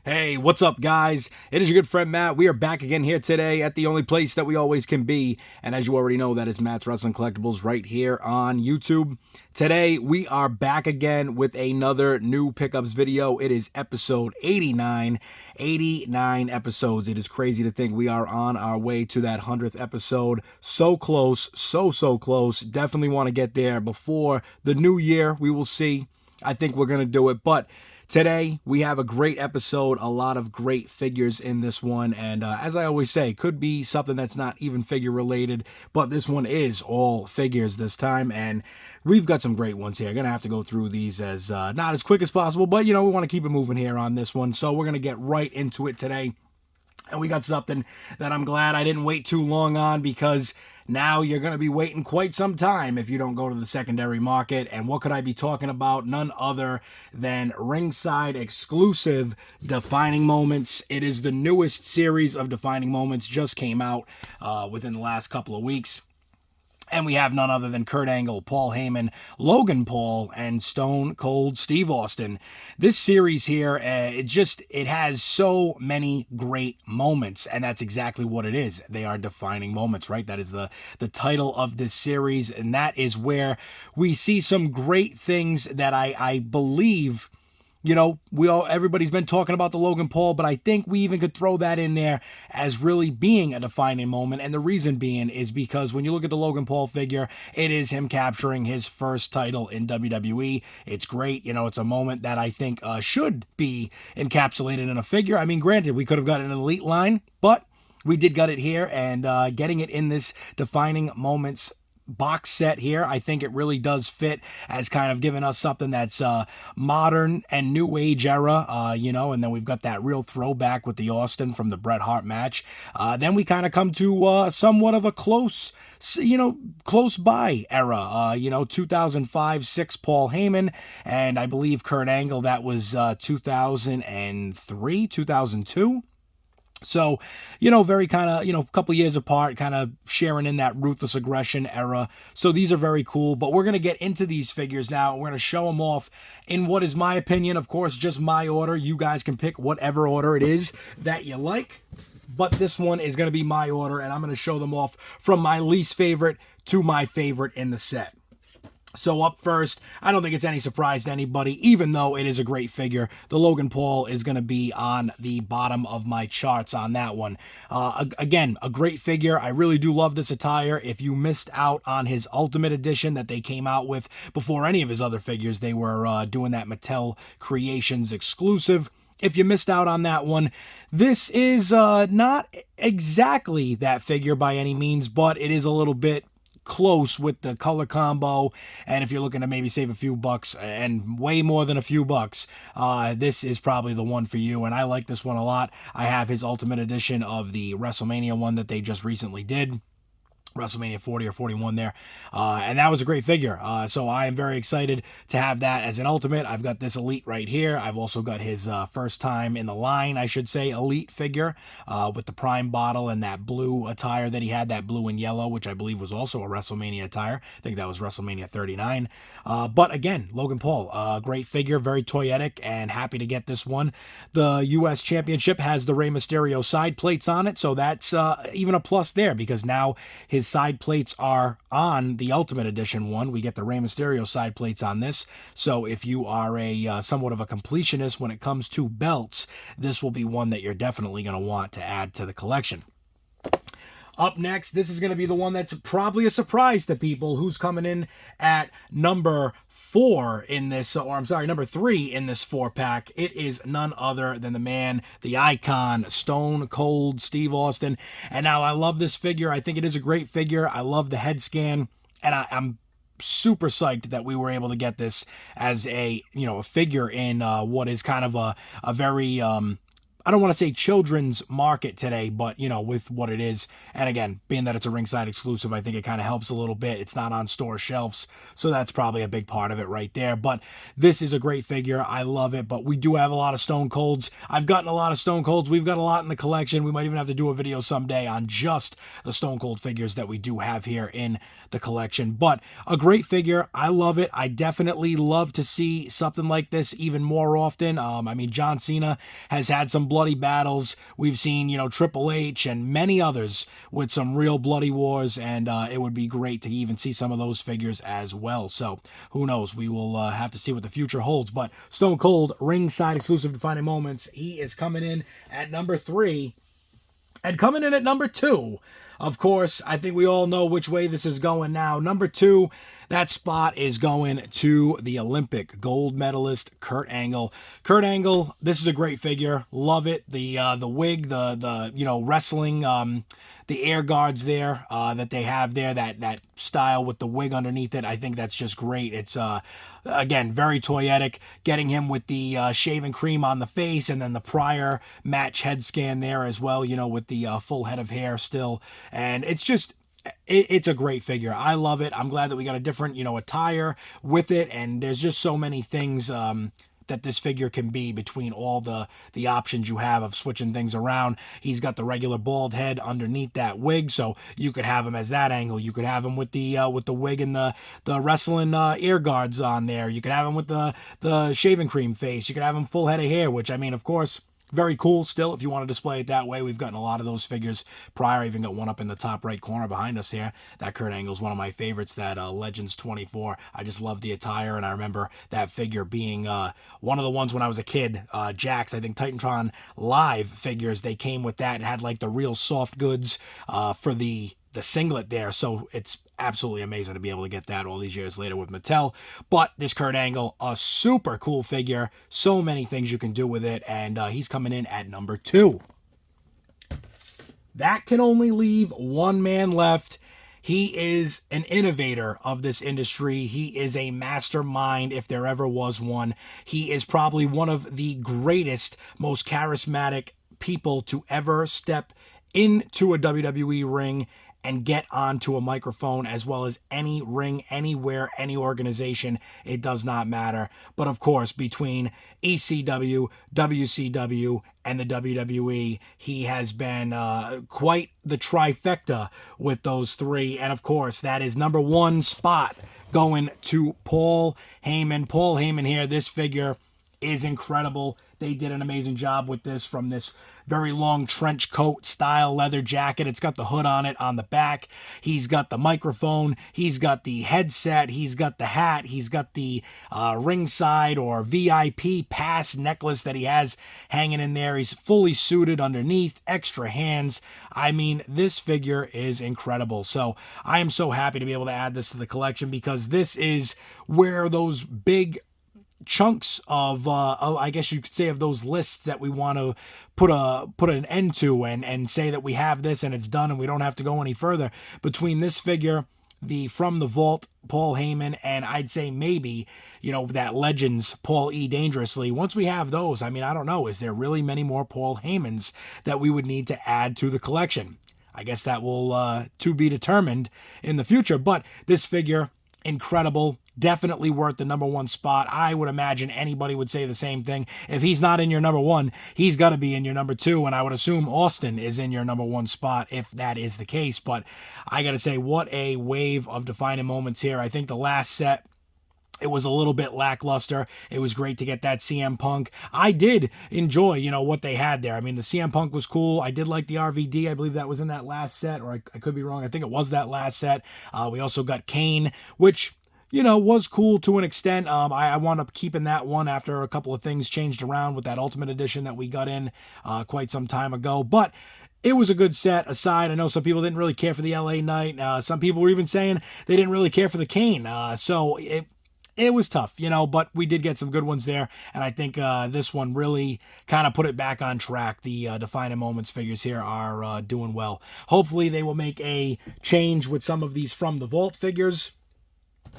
Hey, what's up, guys? It is your good friend Matt. We are back again here today at the only place that we always can be. And as you already know, that is Matt's Wrestling Collectibles right here on YouTube. Today, we are back again with another new pickups video. It is episode 89. 89 episodes. It is crazy to think we are on our way to that 100th episode. So close, so close. Definitely want to get there before the new year. We will see. I think we're going to do it, but today, we have a great episode, a lot of great figures in this one, and as I always say, could be something that's not even figure related, but this one is all figures this time, and we've got some great ones here. Gonna have to go through these as not as quick as possible, but we want to keep it moving here on this one, so we're gonna get right into it today. And we got something that I'm glad I didn't wait too long on, because now you're going to be waiting quite some time if you don't go to the secondary market. And what could I be talking about? None other than ringside exclusive Defining Moments. It is the newest series of Defining Moments, just came out within the last couple of weeks. And we have none other than Kurt Angle, Paul Heyman, Logan Paul, and Stone Cold Steve Austin. This series here, it has so many great moments, and that's exactly what it is. They are defining moments, right? That is the title of this series, and that is where we see some great things that I believe. Everybody's been talking about the Logan Paul, but I think we even could throw that in there as really being a defining moment. And the reason being is because when you look at the Logan Paul figure, it is him capturing his first title in WWE. It's great. It's a moment that I think should be encapsulated in a figure. I mean, granted, we could have gotten an elite line, but we did get it here, and getting it in this defining moments box set here, I think it really does fit as kind of giving us something that's modern and new age era, and then we've got that real throwback with the Austin from the Bret Hart match. Then we kind of come to somewhat of a close by era, 2005-6 Paul Heyman, and I believe Kurt Angle, that was 2003, 2002. So, very kind of, a couple years apart, kind of sharing in that ruthless aggression era. So these are very cool, but we're going to get into these figures now. We're going to show them off in what is my opinion, of course, just my order. You guys can pick whatever order it is that you like, but this one is going to be my order, and I'm going to show them off from my least favorite to my favorite in the set. So up first, I don't think it's any surprise to anybody, even though it is a great figure. The Logan Paul is going to be on the bottom of my charts on that one. Again, a great figure. I really do love this attire. If you missed out on his Ultimate Edition that they came out with before any of his other figures, they were doing that Mattel Creations exclusive. If you missed out on that one, this is not exactly that figure by any means, but it is a little bit close with the color combo, and if you're looking to maybe save a few bucks, and way more than a few bucks, this is probably the one for you, and I like this one a lot. I have his Ultimate Edition of the WrestleMania one that they just recently did. WrestleMania 40 or 41 there, and that was a great figure, so I am very excited to have that as an Ultimate. I've got this Elite right here. I've also got his first time in the line, I should say, Elite figure with the Prime bottle and that blue attire that he had, that blue and yellow, which I believe was also a WrestleMania attire. I think that was WrestleMania 39, but again, Logan Paul, great figure, very toyetic, and happy to get this one. The U.S. Championship has the Rey Mysterio side plates on it, so that's even a plus there, because now his side plates are on the Ultimate Edition one. We get the Rey Mysterio side plates on this. So if you are a somewhat of a completionist when it comes to belts, this will be one that you're definitely going to want to add to the collection. Up next, this is going to be the one that's probably a surprise to people, who's coming in at number 4 in this, number 3 in this 4-pack. It is none other than the man, the icon, Stone Cold Steve Austin. And now I love this figure. I think it is a great figure. I love the head scan, and I'm super psyched that we were able to get this as a figure in what is kind of a very I don't want to say children's market today, but, you know, with what it is. And again, being that it's a ringside exclusive, I think it kind of helps a little bit. It's not on store shelves, so that's probably a big part of it right there. But this is a great figure. I love it, but we do have a lot of Stone Colds. I've gotten a lot of Stone Colds. We've got a lot in the collection. We might even have to do a video someday on just the Stone Cold figures that we do have here in the collection. But a great figure. I love it. I definitely love to see something like this even more often. I mean, John Cena has had some bloody battles. We've seen, you know, Triple H and many others with some real bloody wars, and it would be great to even see some of those figures as well. So who knows? We will have to see what the future holds. But Stone Cold, ringside exclusive Defining Moments, he is coming in at number 3. And coming in at number 2, of course, I think we all know which way this is going now. Number 2, that spot is going to the Olympic gold medalist, Kurt Angle. Kurt Angle, this is a great figure. Love it. The wig, the you know, wrestling, the air guards there that they have there, that style with the wig underneath it. I think that's just great. It's again, very toyetic, getting him with the shaving cream on the face, and then the prior match head scan there as well, you know, with the full head of hair still. And it's just, it's a great figure. I love it. I'm glad that we got a different, you know, attire with it, and there's just so many things that this figure can be between all the options you have of switching things around. He's got the regular bald head underneath that wig, so you could have him as that angle. You could have him with the wig and the wrestling ear guards on there. You could have him with the shaving cream face. You could have him full head of hair, which, I mean, of course, very cool still if you want to display it that way. We've gotten a lot of those figures prior. I even got one up in the top right corner behind us here. That Kurt Angle is one of my favorites, that Legends 24. I just love the attire, and I remember that figure being one of the ones when I was a kid. Jax, I think Titantron Live figures, they came with that and had like the real soft goods for the singlet there. So it's absolutely amazing to be able to get that all these years later with Mattel. But this Kurt Angle, a super cool figure. So many things you can do with it, and he's coming in at number 2. That can only leave one man left. He is an innovator of this industry. He is a mastermind if there ever was one. He is probably one of the greatest, most charismatic people to ever step into a WWE ring and get onto a microphone, as well as any ring, anywhere, any organization. It does not matter. But of course, between ECW, WCW, and the WWE, he has been quite the trifecta with those three. And of course, that is number 1 spot going to Paul Heyman. Paul Heyman here, this figure is incredible. They did an amazing job with this, from this very long trench coat style leather jacket. It's got the hood on it on the back. He's got the microphone. He's got the headset. He's got the hat. He's got the ringside or VIP pass necklace that he has hanging in there. He's fully suited underneath, extra hands. I mean, this figure is incredible. So I am so happy to be able to add this to the collection, because this is where those big chunks of I guess you could say, of those lists that we want to put an end to, and say that we have this and it's done and we don't have to go any further. Between this figure, the From the Vault Paul Heyman, and I'd say maybe, you know, that Legends Paul E. Dangerously, once we have those, I mean, I don't know, is there really many more Paul Heymans that we would need to add to the collection? I guess that will to be determined in the future. But this figure, incredible. Definitely worth the number 1 spot. I would imagine anybody would say the same thing. If he's not in your number 1, he's got to be in your number 2. And I would assume Austin is in your number 1 spot if that is the case. But I got to say, what a wave of defining moments here. I think the last set, it was a little bit lackluster. It was great to get that CM Punk. I did enjoy, you know, what they had there. I mean, the CM Punk was cool. I did like the RVD. I believe that was in that last set, or I could be wrong. I think it was that last set. We also got Kane, which, you know, was cool to an extent. I wound up keeping that one after a couple of things changed around with that Ultimate Edition that we got in quite some time ago. But it was a good set aside. I know some people didn't really care for the LA Knight. Some people were even saying they didn't really care for the Kane. So it was tough, you know, but we did get some good ones there. And I think this one really kind of put it back on track. The Defining Moments figures here are doing well. Hopefully they will make a change with some of these From the Vault figures,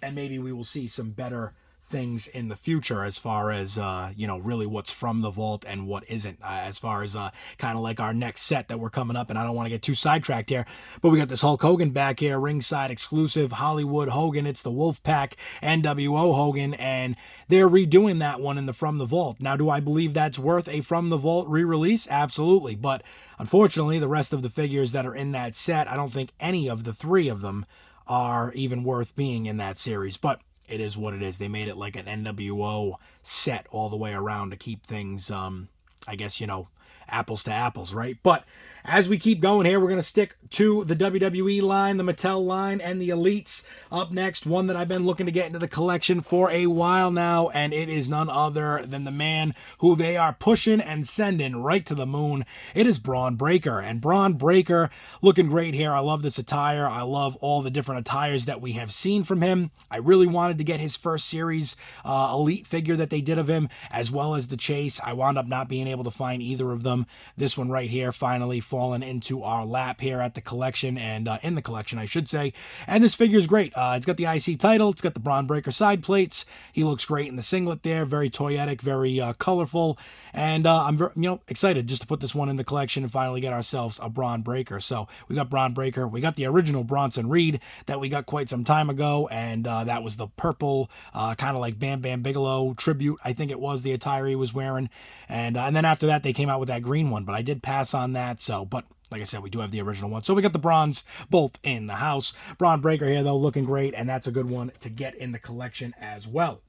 and maybe we will see some better things in the future as far as, you know, really what's from the vault and what isn't, as far as kind of like our next set that we're coming up. And I don't want to get too sidetracked here, but we got this Hulk Hogan back here, ringside exclusive Hollywood Hogan. It's the Wolfpack NWO Hogan, and they're redoing that one in the From the Vault. Now, do I believe that's worth a From the Vault re-release? Absolutely. But unfortunately, the rest of the figures that are in that set, I don't think any of the three of them are even worth being in that series. But it is what it is. They made it like an NWO set all the way around to keep things, I guess, you know, apples to apples, right? But as we keep going here, we're going to stick to the WWE line, the Mattel line, and the Elites. Up next, one that I've been looking to get into the collection for a while now, and it is none other than the man who they are pushing and sending right to the moon. It is Braun Breaker, and Braun Breaker looking great here. I love this attire. I love all the different attires that we have seen from him. I really wanted to get his first series Elite figure that they did of him, as well as the Chase. I wound up not being able to find either of them. This one right here finally fallen into our lap here at the collection, and in the collection, I should say. And this figure is great. It's got the IC title. It's got the Braun Breaker side plates. He looks great in the singlet there. Very toyetic, very colorful. And I'm very, you know, excited just to put this one in the collection and finally get ourselves a Braun Breaker. So we got Braun Breaker. We got the original Bronson Reed that we got quite some time ago, and that was the purple, kind of like Bam Bam Bigelow tribute, I think it was, the attire he was wearing. And then after that, they came out with that green one, but I did pass on that. So, but like I said, we do have the original one. So we got the bronze both in the house. Braun Breaker here, though, looking great, and that's a good one to get in the collection as well.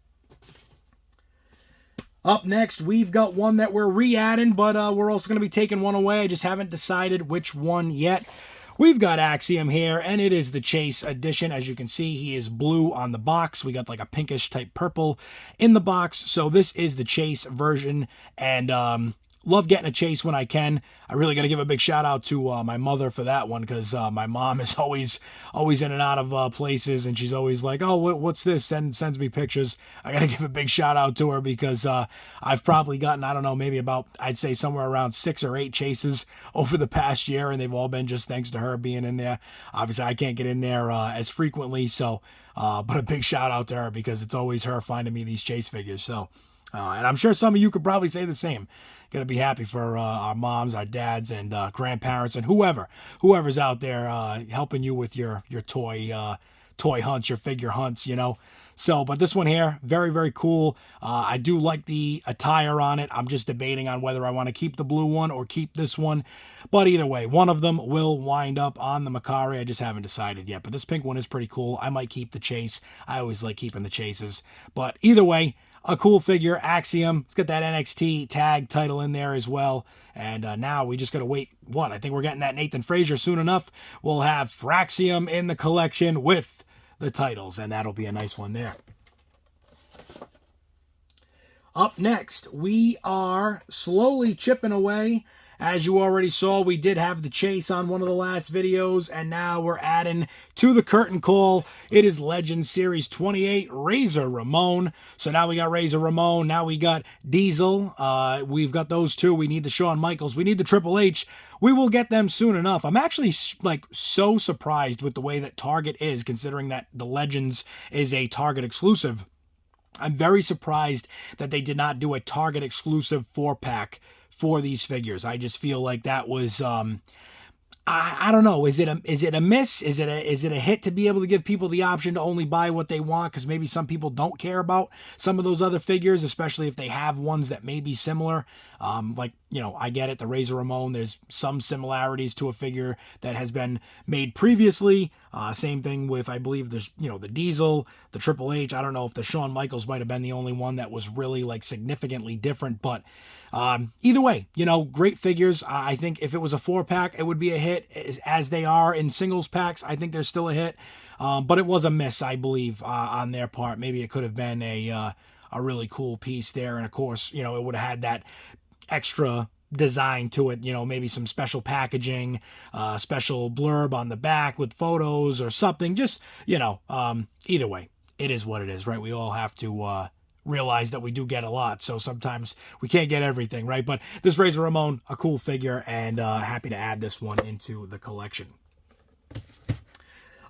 Up next, we've got one that we're re-adding, but we're also going to be taking one away. I just haven't decided which one yet. We've got Axiom here, and it is the Chase edition. As you can see, he is blue on the box. We got like a pinkish type purple in the box. So this is the Chase version, and love getting a Chase when I can. I really got to give a big shout out to my mother for that one, because my mom is always in and out of places, and she's always like, oh, what's this? Sends me pictures. I got to give a big shout out to her, because I've probably gotten, I don't know, maybe about, I'd say somewhere around 6 or 8 chases over the past year, and they've all been just thanks to her being in there. Obviously, I can't get in there as frequently, so, but a big shout out to her, because it's always her finding me these Chase figures. So, and I'm sure some of you could probably say the same. Gonna be happy for our moms, our dads, and grandparents, and whoever's out there helping you with your toy hunts, your figure hunts, you know. So, but this one here, very, very cool. I do like the attire on it. I'm just debating on whether I want to keep the blue one or keep this one. But either way, one of them will wind up on the MERCARI. I just haven't decided yet. But this pink one is pretty cool. I might keep the Chase. I always like keeping the Chases. But either way, a cool figure, Axiom. It's got that NXT tag title in there as well. And now we just got to wait. I think we're getting that Nathan Frazier soon enough. We'll have Fraxium in the collection with the titles, and that'll be a nice one there. Up next, we are slowly chipping away. As you already saw, we did have the Chase on one of the last videos, and now we're adding to the curtain call. It is Legends Series 28, Razor Ramon. So now we got Razor Ramon. Now we got Diesel. We've got those two. We need the Shawn Michaels. We need the Triple H. We will get them soon enough. I'm actually like so surprised with the way that Target is, considering that the Legends is a Target exclusive. I'm very surprised that they did not do a Target exclusive 4-pack for these figures. I just feel like that was I don't know. Is it a miss? Is it a hit to be able to give people the option to only buy what they want? Because maybe some people don't care about some of those other figures, especially if they have ones that may be similar. Like, you know, I get it. The Razor Ramon, there's some similarities to a figure that has been made previously. Same thing with, I believe there's, you know, the Diesel, the Triple H. I don't know if the Shawn Michaels might have been the only one that was really like significantly different, but either way, you know, great figures. I think if it was a 4-pack, it would be a hit. As they are in singles packs, I think they're still a hit. But it was a miss, I believe, on their part. Maybe it could have been a really cool piece there. And of course, you know, it would have had that extra design to it, you know, maybe some special packaging, special blurb on the back with photos or something. Just, you know, either way, it is what it is, right? We all have to realize that we do get a lot, so sometimes we can't get everything, right? But this Razor Ramon, a cool figure, and happy to add this one into the collection.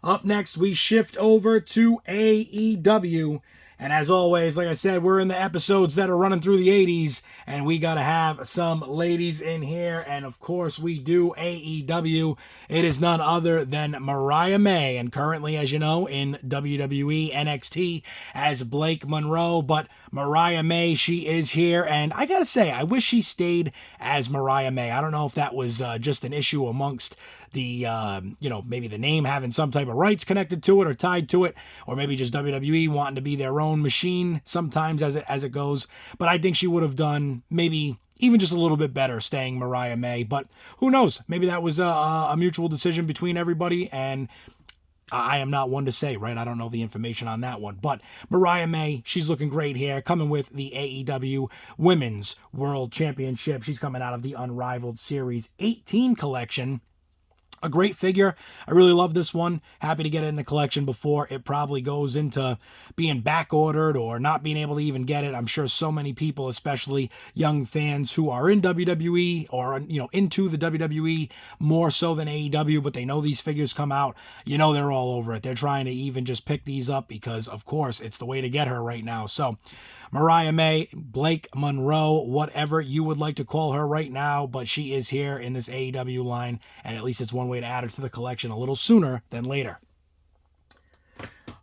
Up next, we shift over to AEW, And as always, like I said, we're in the episodes that are running through the 80s, and we got to have some ladies in here. And of course, we do AEW. It is none other than Mariah May, and currently, as you know, in WWE NXT as Blake Monroe. But Mariah May, she is here, and I got to say, I wish she stayed as Mariah May. I don't know if that was just an issue amongst the, maybe the name having some type of rights connected to it or tied to it, or maybe just WWE wanting to be their own machine sometimes as it goes. But I think she would have done maybe even just a little bit better staying Mariah May. But who knows? Maybe that was a mutual decision between everybody, and I am not one to say, right? I don't know the information on that one. But Mariah May, she's looking great here, coming with the AEW Women's World Championship. She's coming out of the Unrivaled Series 18 collection. A great figure. I really love this one. Happy to get it in the collection before it probably goes into being back ordered or not being able to even get it. I'm sure so many people, especially young fans who are in WWE or, into the WWE more so than AEW, but they know these figures come out. They're all over it. They're trying to even just pick these up because, of course, it's the way to get her right now. So Mariah May, Blake Monroe, whatever you would like to call her right now, but she is here in this AEW line, and at least it's one way to add her to the collection a little sooner than later.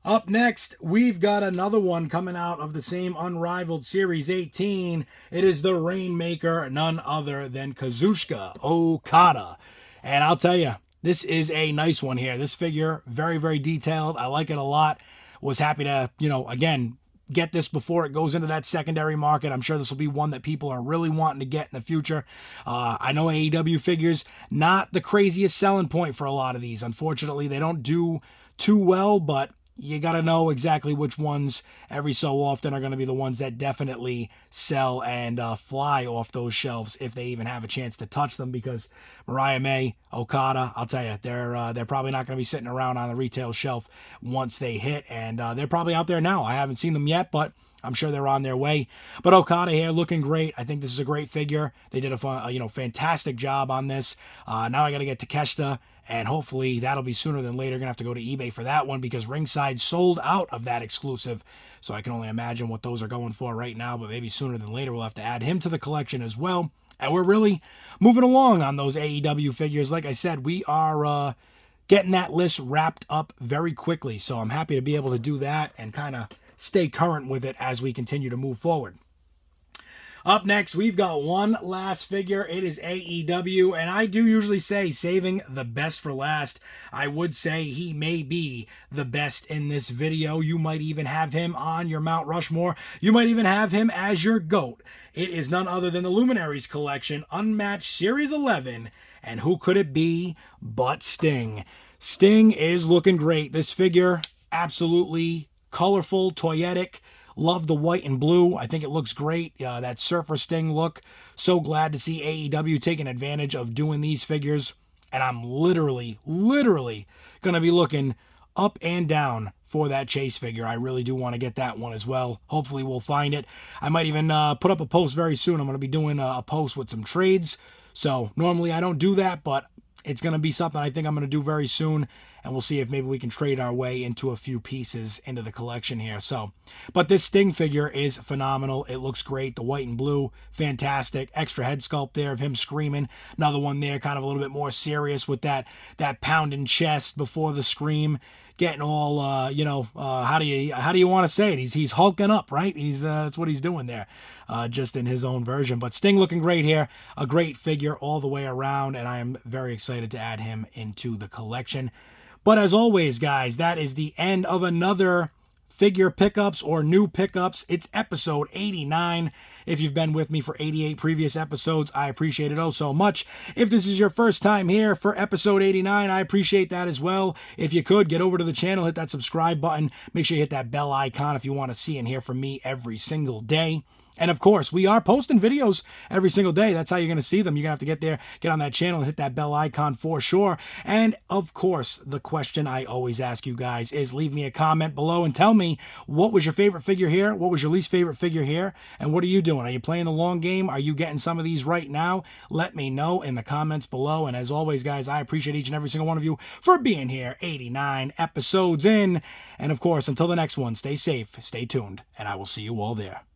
Up next, we've got another one coming out of the same Unrivaled Series 18. It is the Rainmaker, none other than Kazuchika Okada. And I'll tell you, this is a nice one here. This figure, very, very detailed. I like it a lot. Was happy to, again, get this before it goes into that secondary market. I'm sure this will be one that people are really wanting to get in the future. I know AEW figures, not the craziest selling point for a lot of these. Unfortunately, they don't do too well, but you got to know exactly which ones every so often are going to be the ones that definitely sell and fly off those shelves if they even have a chance to touch them, because Mariah May, Okada, I'll tell you, they're probably not going to be sitting around on the retail shelf once they hit, and they're probably out there now. I haven't seen them yet, but I'm sure they're on their way. But Okada here looking great. I think this is a great figure. They did a fantastic job on this. Now I got to get Takeshita, and hopefully that'll be sooner than later. Gonna have to go to eBay for that one because Ringside sold out of that exclusive. So I can only imagine what those are going for right now, but maybe sooner than later we'll have to add him to the collection as well. And we're really moving along on those AEW figures. Like I said, we are getting that list wrapped up very quickly. So I'm happy to be able to do that and kind of stay current with it as we continue to move forward. Up next, we've got one last figure. It is AEW, and I do usually say saving the best for last. I would say he may be the best in this video. You might even have him on your Mount Rushmore. You might even have him as your GOAT. It is none other than the Luminaries Collection, Unmatched Series 11, and who could it be but Sting? Sting is looking great. This figure, absolutely colorful, toyetic. Love the white and blue. I think it looks great. That Surfer Sting look. So glad to see AEW taking advantage of doing these figures. And I'm literally going to be looking up and down for that Chase figure. I really do want to get that one as well. Hopefully we'll find it. I might even put up a post very soon. I'm going to be doing a post with some trades. So normally I don't do that, but it's going to be something I think I'm going to do very soon. And we'll see if maybe we can trade our way into a few pieces into the collection here. So, but this Sting figure is phenomenal. It looks great. The white and blue, fantastic. Extra head sculpt there of him screaming. Another one there, kind of a little bit more serious with that pounding chest before the scream. Getting all, how do you want to say it? He's hulking up, right? That's what he's doing there, just in his own version. But Sting looking great here. A great figure all the way around, and I am very excited to add him into the collection. But as always, guys, that is the end of another figure pickups or new pickups. It's episode 89. If you've been with me for 88 previous episodes, I appreciate it oh so much. If this is your first time here for episode 89, I appreciate that as well. If you could, get over to the channel, hit that subscribe button. Make sure you hit that bell icon if you want to see and hear from me every single day. And of course, we are posting videos every single day. That's how you're going to see them. You're going to have to get there, get on that channel, and hit that bell icon for sure. And of course, the question I always ask you guys is leave me a comment below and tell me what was your favorite figure here? What was your least favorite figure here? And what are you doing? Are you playing the long game? Are you getting some of these right now? Let me know in the comments below. And as always, guys, I appreciate each and every single one of you for being here 89 episodes in. And of course, until the next one, stay safe, stay tuned, and I will see you all there.